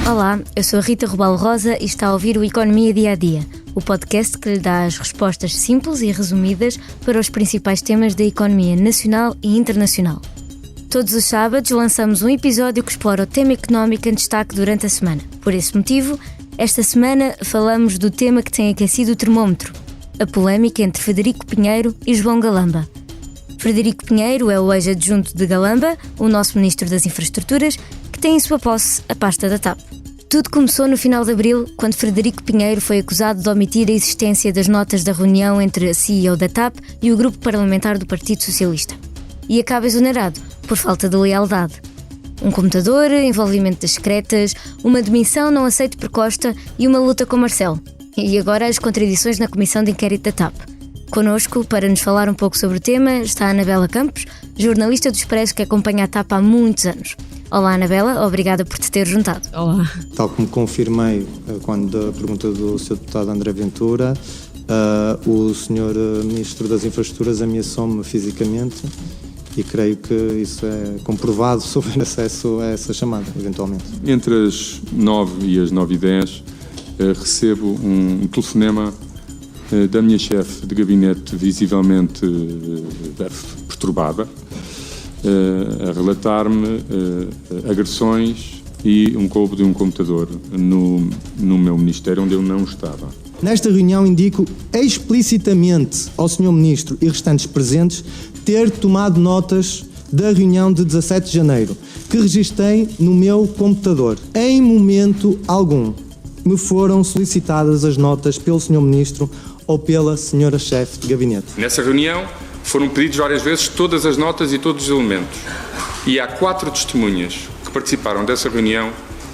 Olá, eu sou a Rita Rubalo Rosa e está a ouvir o Economia Dia a Dia, o podcast que lhe dá as respostas simples e resumidas para os principais temas da economia nacional e internacional. Todos os sábados lançamos um episódio que explora o tema económico em destaque durante a semana. Por esse motivo, esta semana falamos do tema que tem aquecido o termómetro, a polémica entre Frederico Pinheiro e João Galamba. Frederico Pinheiro é o ex-adjunto de Galamba, o nosso Ministro das Infraestruturas, que tem em sua posse a pasta da TAP. Tudo começou no final de abril, quando Frederico Pinheiro foi acusado de omitir a existência das notas da reunião entre a CEO da TAP e o grupo parlamentar do Partido Socialista. E acaba exonerado, por falta de lealdade. Um computador, envolvimento das secretas, uma demissão não aceita por Costa e uma luta com Marcelo. E agora as contradições na comissão de inquérito da TAP. Connosco, para nos falar um pouco sobre o tema, está a Anabela Campos, jornalista do Expresso que acompanha a TAP há muitos anos. Olá, Anabela, obrigada por te ter juntado. Olá. Tal como confirmei quando a pergunta do Sr. Deputado André Ventura, o Sr. Ministro das Infraestruturas ameaçou-me fisicamente e creio que isso é comprovado se houver acesso a essa chamada, eventualmente. Entre as 9 e as 9h10 recebo um telefonema da minha chefe de gabinete visivelmente perturbada, a relatar-me agressões e um roubo de um computador no meu ministério, onde eu não estava. Nesta reunião indico explicitamente ao Sr. Ministro e restantes presentes ter tomado notas da reunião de 17 de janeiro, que registrei no meu computador. Em momento algum me foram solicitadas as notas pelo Sr. Ministro ou pela Sra. Chefe de Gabinete. Nessa reunião foram pedidos várias vezes todas as notas e todos os elementos. E há 4 testemunhas que participaram dessa reunião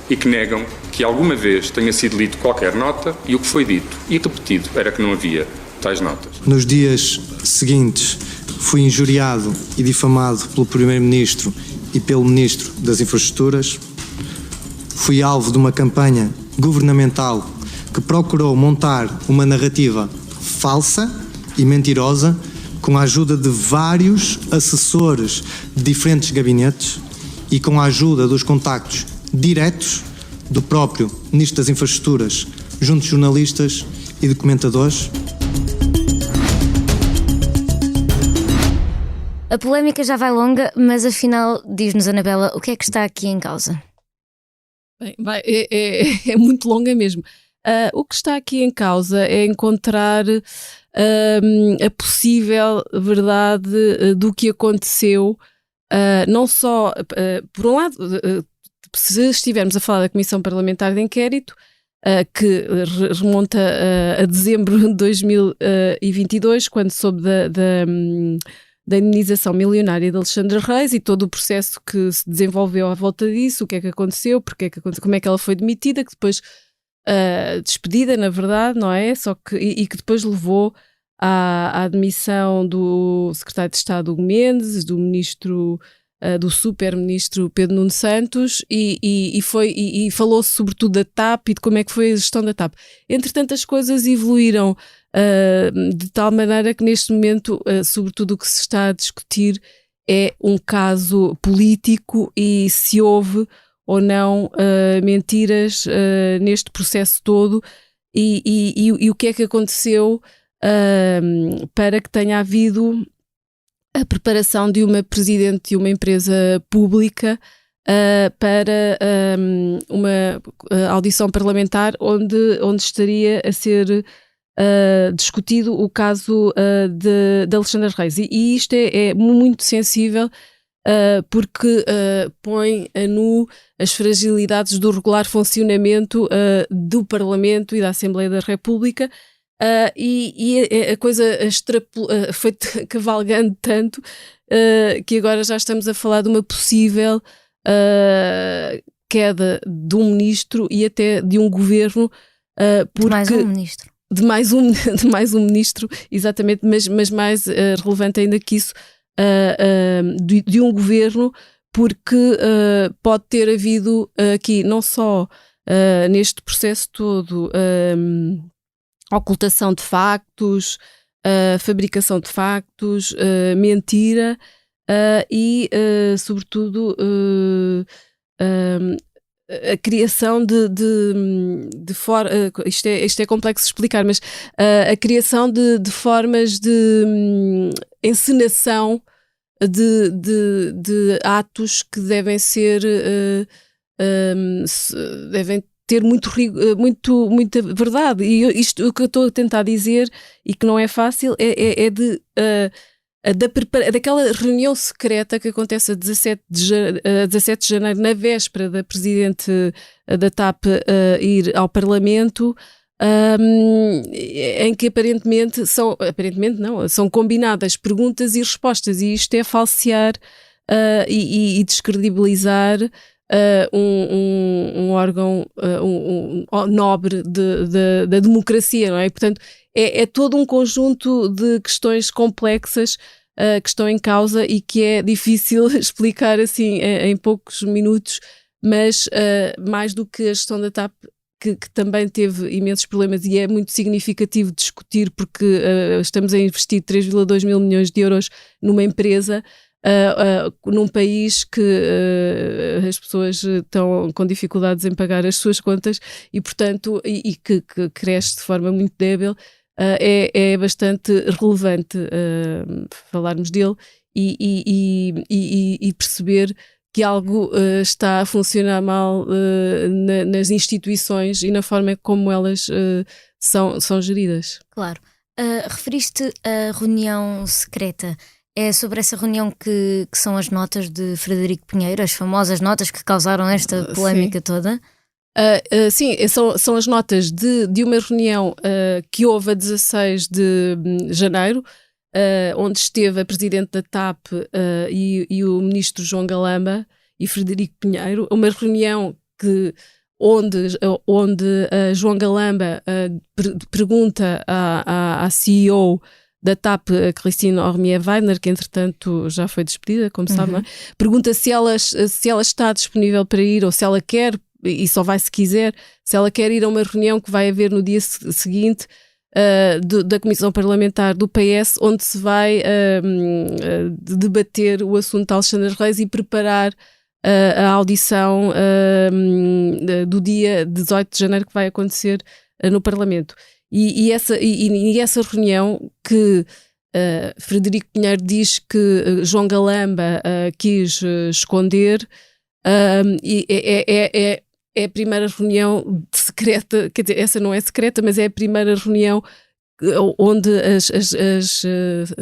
e que negam que alguma vez tenha sido lido qualquer nota, e o que foi dito e repetido era que não havia tais notas. Nos dias seguintes fui injuriado e difamado pelo Primeiro-Ministro e pelo Ministro das Infraestruturas. Fui alvo de uma campanha governamental que procurou montar uma narrativa falsa e mentirosa com a ajuda de vários assessores de diferentes gabinetes e com a ajuda dos contactos diretos do próprio Ministro das Infraestruturas junto de jornalistas e documentadores. A polémica já vai longa, mas afinal, diz-nos, Anabela, o que é que está aqui em causa? Bem, é muito longa mesmo. O que está aqui em causa é encontrar a possível verdade do que aconteceu, não só, por um lado, se estivermos a falar da Comissão Parlamentar de Inquérito, que remonta a dezembro de 2022, quando soube da indenização milionária de Alexandra Reis e todo o processo que se desenvolveu à volta disso, o que é que aconteceu, como é que ela foi demitida, que depois despedida, na verdade, não é? E que depois levou à demissão do secretário de Estado Hugo Mendes, do ministro, do super-ministro Pedro Nuno Santos e falou-se sobretudo da TAP e de como é que foi a gestão da TAP. Entretanto, as coisas evoluíram de tal maneira que neste momento, sobretudo o que se está a discutir é um caso político e se houve ou não mentiras neste processo todo e o que é que aconteceu para que tenha havido a preparação de uma presidente de uma empresa pública para uma audição parlamentar onde estaria a ser discutido o caso de Alexandra Reis. E isto é muito sensível porque põe a nu as fragilidades do regular funcionamento do Parlamento e da Assembleia da República, e a coisa foi cavalgando tanto que agora já estamos a falar de uma possível queda de um ministro e até de um governo. De mais um ministro. De mais um ministro, exatamente, mas mais relevante ainda que isso, de um governo, porque pode ter havido aqui não só neste processo todo ocultação de factos, fabricação de factos, mentira e sobretudo a criação isto é complexo de explicar, mas a criação de formas de encenação de atos que devem ser devem ter muita verdade. E isto, o que eu estou a tentar dizer, e que não é fácil, daquela reunião secreta que acontece a 17 de janeiro, na véspera da presidente da TAP ir ao Parlamento, em que aparentemente são combinadas perguntas e respostas, e isto é falsear e descredibilizar um órgão nobre da democracia, não é? Portanto, é todo um conjunto de questões complexas que estão em causa e que é difícil explicar assim em poucos minutos, mas mais do que a gestão da TAP, que também teve imensos problemas e é muito significativo discutir, porque estamos a investir 3,2 mil milhões de euros numa empresa, num país que as pessoas estão com dificuldades em pagar as suas contas e, portanto, e que cresce de forma muito débil. É bastante relevante falarmos dele e perceber que algo está a funcionar mal nas instituições e na forma como elas são geridas. Claro. Referiste a reunião secreta. É sobre essa reunião que são as notas de Frederico Pinheiro, as famosas notas que causaram esta polémica toda? Sim, são as notas de uma reunião que houve a 16 de janeiro, onde esteve a presidente da TAP e o ministro João Galamba e Frederico Pinheiro, uma reunião onde João Galamba pergunta à CEO da TAP, a Christine Hormier-Weidner, que entretanto já foi despedida, como sabe, não é? Pergunta se ela está disponível para ir, ou se ela quer, e só vai se quiser, se ela quer ir a uma reunião que vai haver no dia seguinte da Comissão Parlamentar do PS, onde se vai debater o assunto de Alexandre Reis e preparar a audição do dia 18 de janeiro, que vai acontecer no Parlamento. E essa reunião que Frederico Pinheiro diz que João Galamba quis esconder, é a primeira reunião secreta, quer dizer, essa não é secreta, mas é a primeira reunião onde as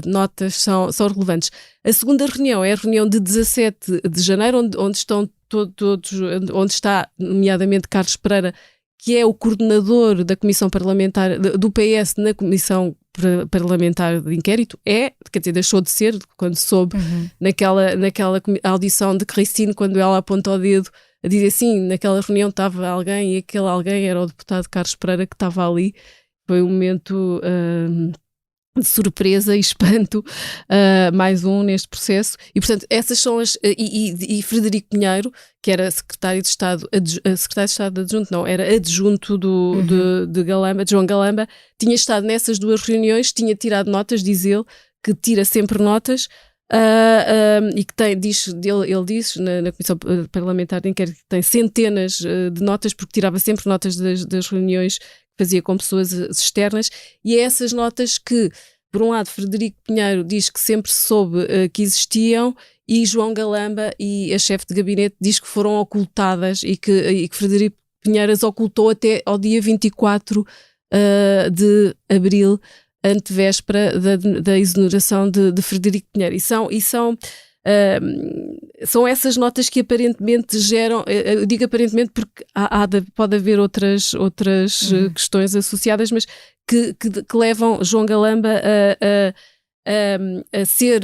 notas são relevantes. A segunda reunião é a reunião de 17 de janeiro, onde estão todos, onde está nomeadamente Carlos Pereira, que é o coordenador da Comissão Parlamentar do PS na Comissão Parlamentar de Inquérito, quer dizer, deixou de ser quando soube naquela audição de Christine, quando ela apontou o dedo a dizer assim, naquela reunião estava alguém e aquele alguém era o deputado Carlos Pereira que estava ali. Foi um momento de surpresa e espanto, mais um neste processo, e portanto essas são as, e Frederico Pinheiro, que era secretário de Estado adjunto, não, era adjunto de João Galamba, tinha estado nessas duas reuniões, tinha tirado notas, diz ele, que tira sempre notas, e que ele diz na Comissão Parlamentar de Inquérito que tem centenas de notas, porque tirava sempre notas das reuniões que fazia com pessoas externas, e é essas notas que, por um lado, Frederico Pinheiro diz que sempre soube que existiam, e João Galamba e a chefe de gabinete diz que foram ocultadas e que Frederico Pinheiro as ocultou até ao dia 24 de abril, antevéspera da exoneração de Frederico Pinheiro. E são essas notas que aparentemente geram, eu digo aparentemente porque pode haver outras questões associadas, mas que levam João Galamba a ser,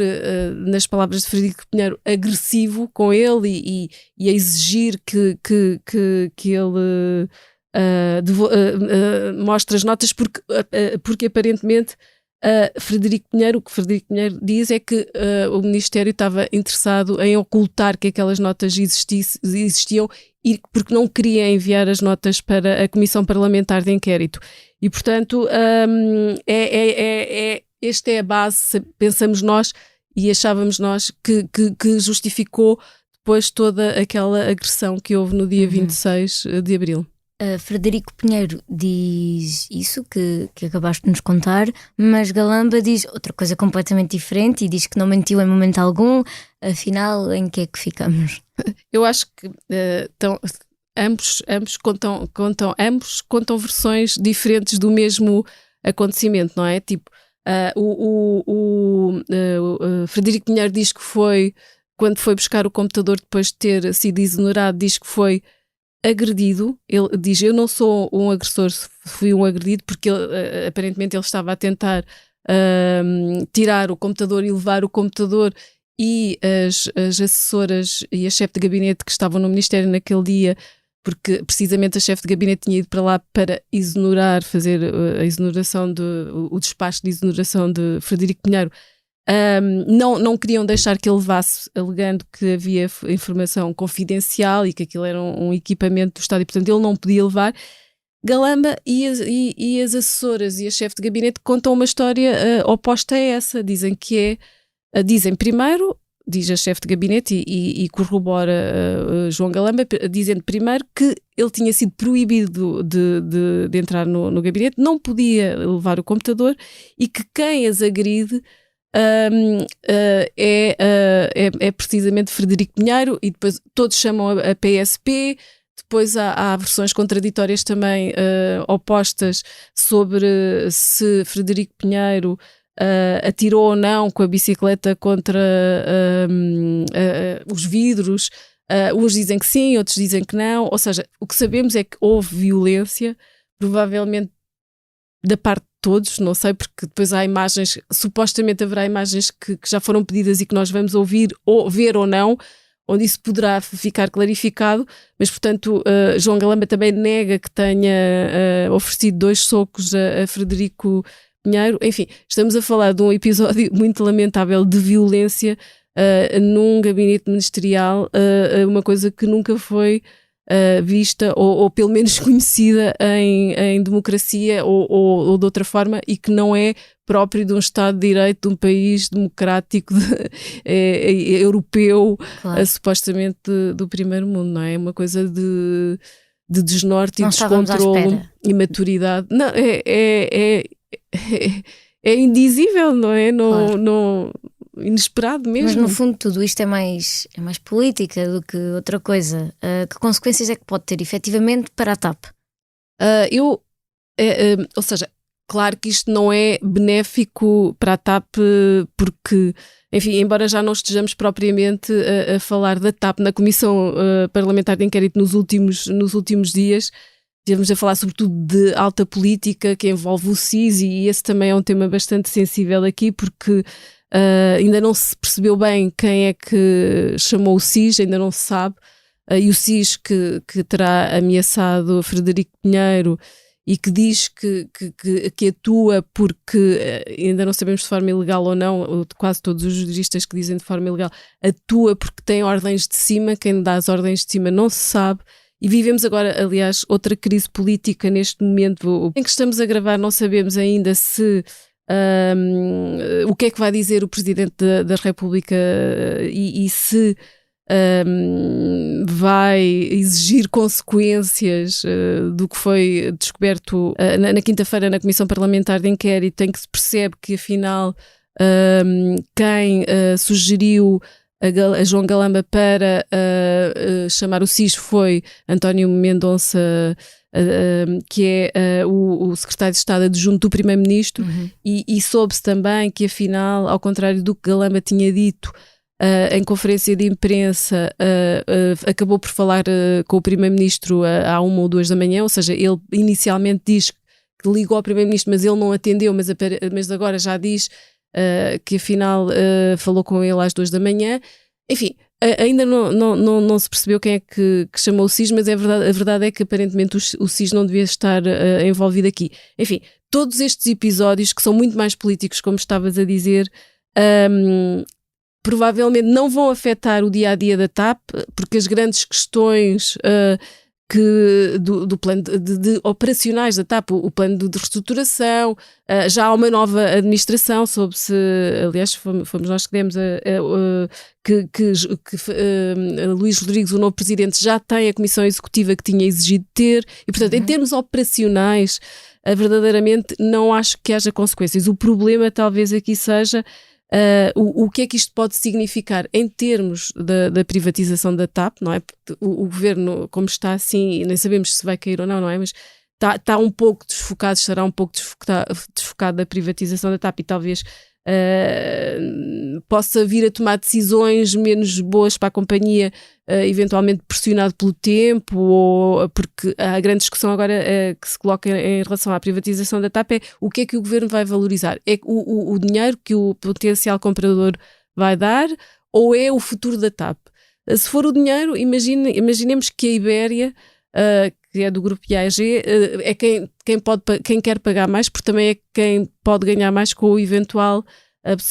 nas palavras de Frederico Pinheiro, agressivo com ele e a exigir que ele mostre as notas, porque aparentemente o que Frederico Pinheiro diz é que o Ministério estava interessado em ocultar que aquelas notas existiam e porque não queria enviar as notas para a Comissão Parlamentar de Inquérito. E, portanto, esta é a base, pensamos nós e achávamos nós, que justificou depois toda aquela agressão que houve no dia 26 de abril. Frederico Pinheiro diz isso que acabaste de nos contar, mas Galamba diz outra coisa completamente diferente e diz que não mentiu em momento algum. Afinal, em que é que ficamos? Eu acho que ambos contam versões diferentes do mesmo acontecimento, não é? Tipo, o Frederico Pinheiro diz que foi, quando foi buscar o computador depois de ter sido exonerado, diz que foi agredido. Ele diz: eu não sou um agressor, fui um agredido, porque aparentemente ele estava a tentar tirar o computador e levar o computador, e as assessoras e a chefe de gabinete que estavam no Ministério naquele dia, porque precisamente a chefe de gabinete tinha ido para lá para fazer a exoneração o despacho de exoneração de Frederico Pinheiro. Não queriam deixar que ele levasse, alegando que havia informação confidencial e que aquilo era um equipamento do Estado e, portanto, ele não podia levar. Galamba e as assessoras e a chefe de gabinete contam uma história oposta a essa. Dizem primeiro, diz a chefe de gabinete e corrobora João Galamba, dizendo primeiro que ele tinha sido proibido de entrar no gabinete, não podia levar o computador, e que quem as agride é precisamente Frederico Pinheiro, e depois todos chamam a PSP. Depois há versões contraditórias também opostas sobre se Frederico Pinheiro atirou ou não com a bicicleta contra os vidros. Uns dizem que sim, outros dizem que não. Ou seja, o que sabemos é que houve violência, provavelmente da parte de todos, não sei, porque depois há imagens, supostamente haverá imagens que já foram pedidas e que nós vamos ouvir ou ver ou não, onde isso poderá ficar clarificado, mas portanto João Galamba também nega que tenha oferecido 2 socos a Frederico Pinheiro. Enfim, estamos a falar de um episódio muito lamentável de violência num gabinete ministerial, uma coisa que nunca foi vista ou pelo menos conhecida em democracia ou de outra forma, e que não é próprio de um Estado de Direito, de um país democrático europeu, claro. Supostamente do primeiro mundo, não é? Uma coisa de desnorte não e descontrolo, imaturidade. Não, é indizível, não é? Não, inesperado mesmo. Mas no fundo tudo isto é mais política do que outra coisa. Que consequências é que pode ter efetivamente para a TAP? Ou seja, claro que isto não é benéfico para a TAP, porque, enfim, embora já não estejamos propriamente a falar da TAP na Comissão Parlamentar de Inquérito nos últimos dias, estivemos a falar sobretudo de alta política que envolve o SIS, e esse também é um tema bastante sensível aqui, porque ainda não se percebeu bem quem é que chamou o SIS, ainda não se sabe, e o SIS que terá ameaçado Frederico Pinheiro e que diz que atua porque, ainda não sabemos de forma ilegal ou não, quase todos os juristas que dizem de forma ilegal, atua porque tem ordens de cima, quem dá as ordens de cima não se sabe. E vivemos agora, aliás, outra crise política neste momento em que estamos a gravar. Não sabemos ainda se o que é que vai dizer o Presidente da República e se vai exigir consequências do que foi descoberto na quinta-feira na Comissão Parlamentar de Inquérito, em que se percebe que afinal quem sugeriu a João Galamba para chamar o SIS foi António Mendonça, que é o secretário de Estado adjunto do Primeiro-Ministro, e soube-se também que afinal, ao contrário do que Galamba tinha dito em conferência de imprensa, acabou por falar com o Primeiro-Ministro à 1 ou 2 da manhã, ou seja, ele inicialmente diz que ligou ao Primeiro-Ministro, mas ele não atendeu, mas agora já diz que afinal falou com ele às 2 da manhã. Enfim, ainda não se percebeu quem é que chamou o SIS, mas a verdade é que aparentemente o SIS não devia estar envolvido aqui. Enfim, todos estes episódios, que são muito mais políticos, como estavas a dizer, provavelmente não vão afetar o dia-a-dia da TAP, porque as grandes questões do plano de operacionais da TAP, o plano de reestruturação, já há uma nova administração, aliás fomos nós que demos Luís Rodrigues, o novo presidente, já tem a comissão executiva que tinha exigido ter, e portanto em termos operacionais verdadeiramente não acho que haja consequências. O problema talvez aqui seja o que é que isto pode significar em termos da privatização da TAP, não é? Porque o governo, como está assim, nem sabemos se vai cair ou não, não é? Mas está um pouco desfocado, estará um pouco desfocado da privatização da TAP e talvez possa vir a tomar decisões menos boas para a companhia, eventualmente pressionado pelo tempo, ou porque a grande discussão agora que se coloca em relação à privatização da TAP é o que é que o governo vai valorizar? É o dinheiro que o potencial comprador vai dar ou é o futuro da TAP? Se for o dinheiro, imaginemos que a Ibéria, que é do grupo IAG, é quem quer pagar mais, porque também é quem pode ganhar mais com o eventual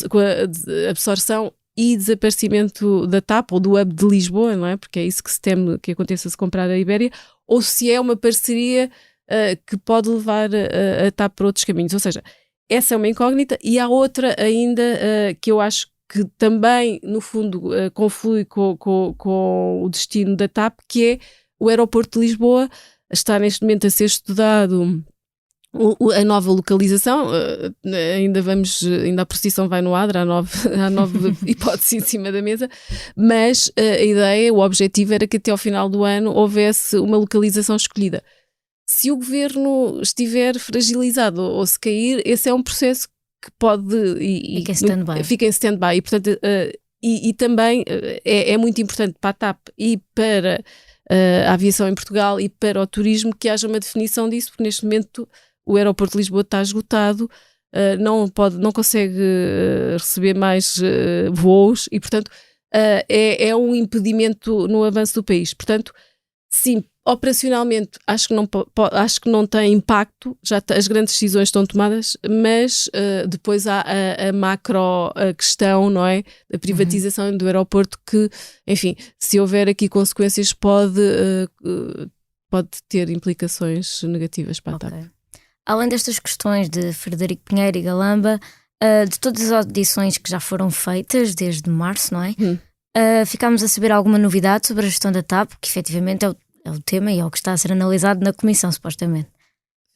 com a absorção e desaparecimento da TAP ou do hub de Lisboa, não é? Porque é isso que se teme que aconteça se comprar a Ibéria, ou se é uma parceria que pode levar a TAP para outros caminhos. Ou seja, essa é uma incógnita, e há outra ainda que eu acho que também, no fundo, conflui com o destino da TAP, que é o aeroporto de Lisboa. Está neste momento a ser estudado a nova localização, ainda a procissão vai no adro, há nove hipóteses em cima da mesa, mas a ideia, o objetivo era que até ao final do ano houvesse uma localização escolhida. Se o governo estiver fragilizado ou se cair, esse é um processo que pode... Fica em stand-by. E, portanto, e também é muito importante para a TAP e para a aviação em Portugal e para o turismo que haja uma definição disso, porque neste momento o aeroporto de Lisboa está esgotado, não consegue receber mais voos e, portanto, é um impedimento no avanço do país. Portanto, sim, operacionalmente acho que não tem impacto, as grandes decisões estão tomadas, mas depois há a macro questão, não é? Da privatização do aeroporto que, enfim, se houver aqui consequências pode ter implicações negativas para a TAP. Além destas questões de Frederico Pinheiro e Galamba, de todas as audições que já foram feitas desde março, não é? Ficámos a saber alguma novidade sobre a gestão da TAP, que efetivamente é o tema e é o que está a ser analisado na comissão, supostamente.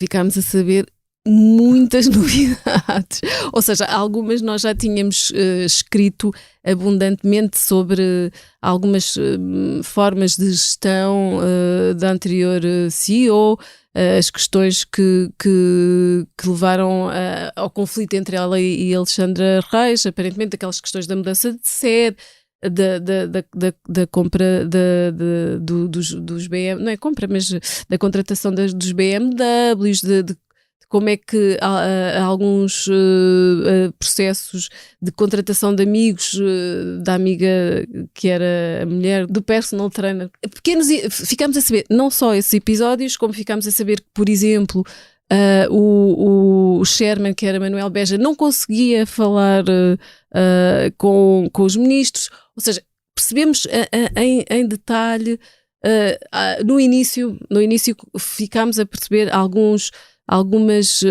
Ficámos a saber muitas novidades, ou seja, algumas nós já tínhamos escrito abundantemente sobre algumas formas de gestão da anterior CEO, as questões que levaram ao conflito entre ela e Alexandra Reis, aparentemente aquelas questões da mudança de sede, da compra dos BMW, não é compra, mas da contratação dos BMWs, de como é que há alguns processos de contratação de amigos, da amiga que era a mulher do personal trainer. Ficámos a saber não só esses episódios, como ficámos a saber que, por exemplo, o chairman, que era Manuel Beja, não conseguia falar com os ministros. Ou seja, percebemos em detalhe, no início ficámos a perceber algumas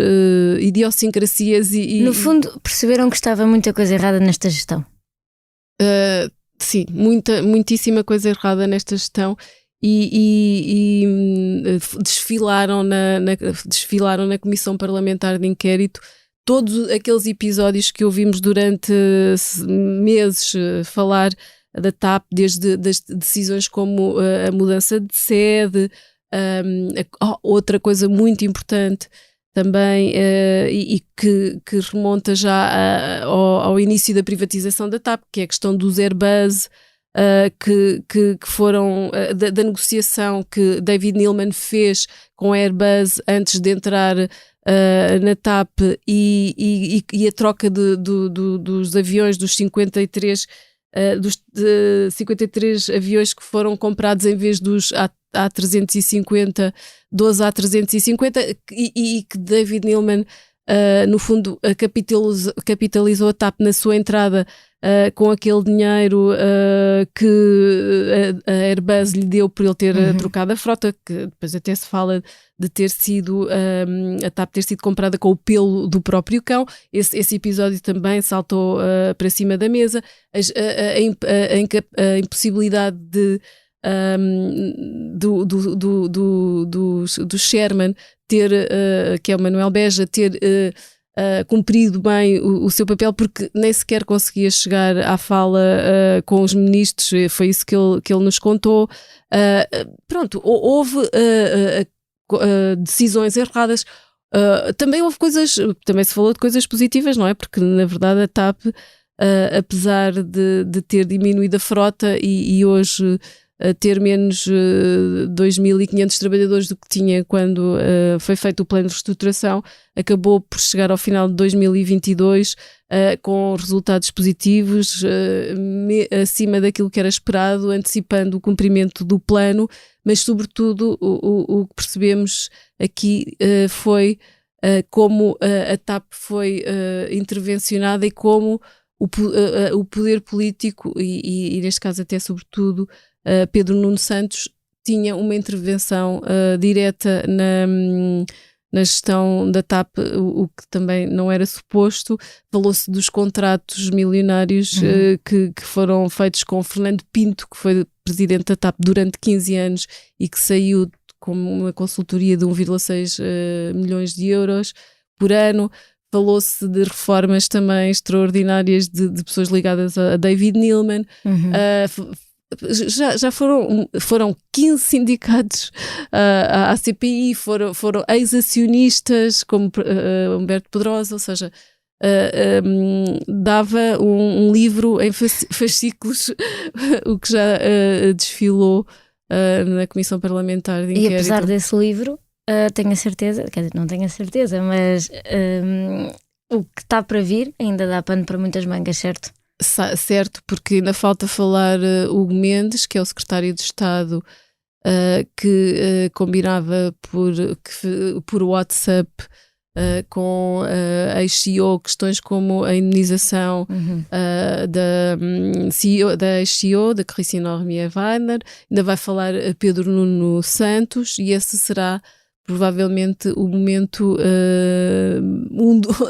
idiosincrasias e... No fundo, perceberam que estava muita coisa errada nesta gestão? Sim, muitíssima coisa errada nesta gestão e desfilaram na Comissão Parlamentar de Inquérito todos aqueles episódios que ouvimos durante meses falar da TAP, desde das decisões como a mudança de sede. Outra coisa muito importante também e que remonta já ao início da privatização da TAP, que é a questão dos Airbus, que foram da negociação que David Neeleman fez com a Airbus antes de entrar na TAP e a troca dos aviões, dos 53 aviões que foram comprados em vez dos A350, 12 A350, e que David Neeleman no fundo capitalizou a TAP na sua entrada com aquele dinheiro que a Airbus lhe deu por ele ter trocado a frota, que depois até se fala de ter sido a TAP ter sido comprada com o pelo do próprio cão. Esse episódio também saltou para cima da mesa. A impossibilidade do Sherman ter, que é o Manuel Beja, ter cumprido bem o seu papel, porque nem sequer conseguia chegar à fala com os ministros. Foi isso que ele nos contou. Pronto, houve decisões erradas. Também houve também se falou de coisas positivas, não é? Porque na verdade a TAP, apesar de ter diminuído a frota e hoje ter menos 2.500 trabalhadores do que tinha quando foi feito o plano de reestruturação, acabou por chegar ao final de 2022 com resultados positivos, acima daquilo que era esperado, antecipando o cumprimento do plano, mas sobretudo o que percebemos aqui foi como a TAP foi intervencionada e como o poder político e neste caso até sobretudo Pedro Nuno Santos tinha uma intervenção direta na gestão da TAP, o que também não era suposto. Falou-se dos contratos milionários que foram feitos com Fernando Pinto, que foi presidente da TAP durante 15 anos e que saiu com uma consultoria de 1,6 milhões de euros por ano. Falou-se de reformas também extraordinárias de pessoas ligadas a David Neilman. Já foram 15 sindicatos à CPI, foram ex-acionistas como Humberto Pedrosa, ou seja, dava um livro em fascículos, o que já desfilou na Comissão Parlamentar de Inquérito. E apesar desse livro, tenho a certeza, quer dizer, não tenho a certeza, mas o que está para vir ainda dá pano para muitas mangas, certo? Certo, porque ainda falta falar Hugo Mendes, que é o secretário de Estado, que combinava por WhatsApp com a ex-CEO questões como a indemnização da ex-CEO, da Cristina Romier-Weiner. Ainda vai falar Pedro Nuno Santos, e esse será provavelmente o momento,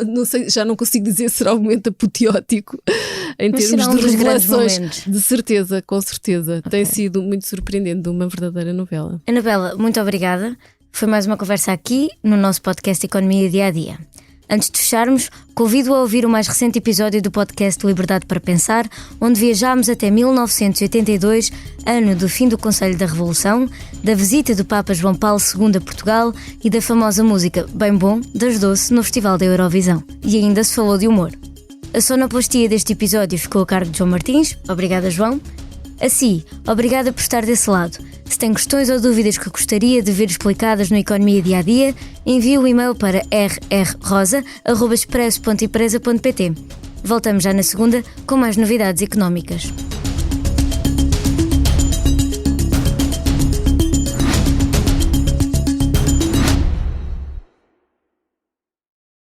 não sei, já não consigo dizer se será o momento apoteótico em termos de revelações. De certeza, com certeza. Okay. Tem sido muito surpreendente, uma verdadeira novela. Anabela, muito obrigada. Foi mais uma conversa aqui no nosso podcast Economia Dia a Dia. Antes de fecharmos, convido a ouvir o mais recente episódio do podcast Liberdade para Pensar, onde viajámos até 1982, ano do fim do Conselho da Revolução, da visita do Papa João Paulo II a Portugal e da famosa música Bem Bom das Doce no Festival da Eurovisão. E ainda se falou de humor. A sonoplastia deste episódio ficou a cargo de João Martins. Obrigada, João. A si, obrigada por estar desse lado. Se tem questões ou dúvidas que gostaria de ver explicadas no Economia Dia a Dia, envie o e-mail para rrrosa@expresso.empresa.pt. Voltamos já na segunda com mais novidades económicas.